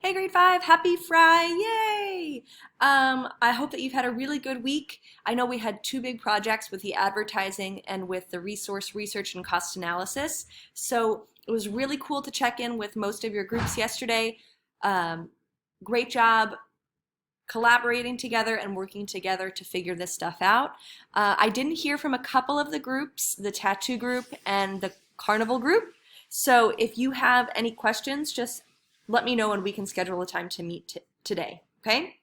Hey, grade five, happy Fry, yay! I hope that you've had a really good week. I know we had two big projects with the advertising and with the resource research and cost analysis. So it was really cool to check in with most of your groups yesterday. Um, Great job collaborating together and working together to figure this stuff out. I didn't hear from a couple of the groups, the tattoo group and the carnival group. So if you have any questions, just let me know and we can schedule a time to meet today, okay?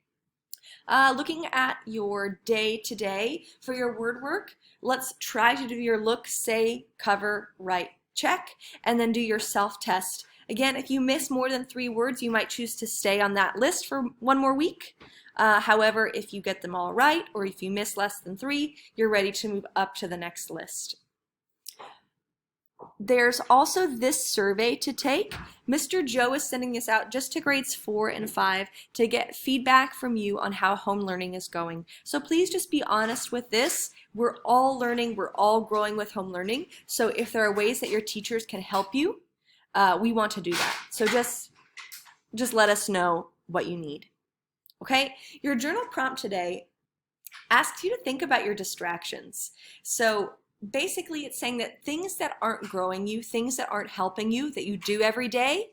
Looking at your day today for your word work, let's try to do your look, say, cover, write, check, and then do your self-test. Again, if you miss more than 3 words, you might choose to stay on that list for one more week. However, if you get them all right, or if you miss less than 3, you're ready to move up to the next list. There's also this survey to take. Mr. Joe is sending this out just to grades 4 and 5 to get feedback from you on how home learning is going. So please just be honest with this. We're all learning, we're all growing with home learning. So if there are ways that your teachers can help you, we want to do that. So just let us know what you need. Okay? Your journal prompt today asks you to think about your distractions. So basically it's saying that things that aren't growing you, things that aren't helping you, that you do every day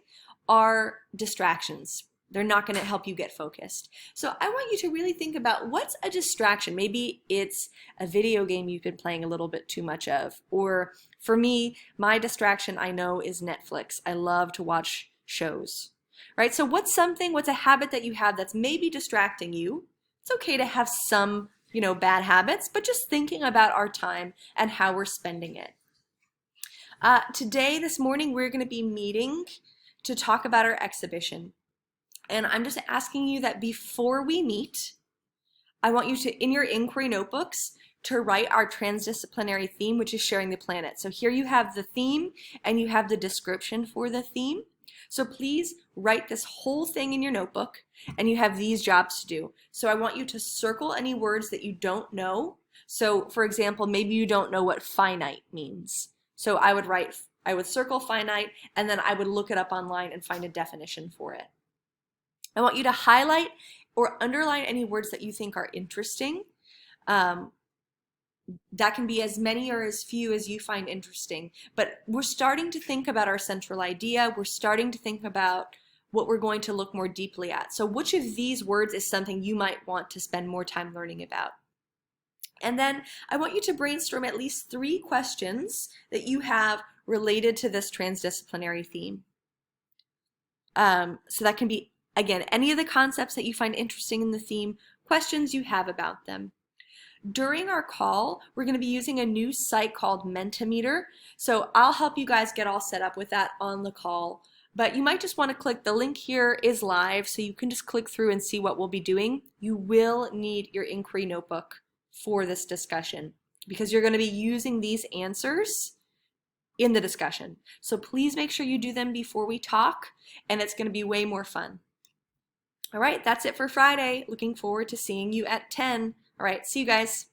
are distractions. They're not going to help you get focused. So I want you to really think about what's a distraction. Maybe it's a video game you've been playing a little bit too much of. Or for me, my distraction I know is Netflix. I love to watch shows. Right? So what's a habit that you have that's maybe distracting you? It's okay to have some, bad habits, but just thinking about our time and how we're spending it. This morning, we're going to be meeting to talk about our exhibition. And I'm just asking you that before we meet, I want you to, in your inquiry notebooks, to write our transdisciplinary theme, which is sharing the planet. So here you have the theme and you have the description for the theme. So please write this whole thing in your notebook and you have these jobs to do. So I want you to circle any words that you don't know. So for example, maybe you don't know what finite means. So I would circle finite and then I would look it up online and find a definition for it. I want you to highlight or underline any words that you think are interesting. That can be as many or as few as you find interesting. But we're starting to think about our central idea. We're starting to think about what we're going to look more deeply at. So which of these words is something you might want to spend more time learning about? And then I want you to brainstorm at least 3 questions that you have related to this transdisciplinary theme. So that can be, again, any of the concepts that you find interesting in the theme, questions you have about them. During our call, we're going to be using a new site called Mentimeter. So I'll help you guys get all set up with that on the call. But you might just want to click, the link here is live, so you can just click through and see what we'll be doing. You will need your inquiry notebook for this discussion because you're going to be using these answers in the discussion. So please make sure you do them before we talk, and it's going to be way more fun. All right, that's it for Friday. Looking forward to seeing you at 10. All right, see you guys.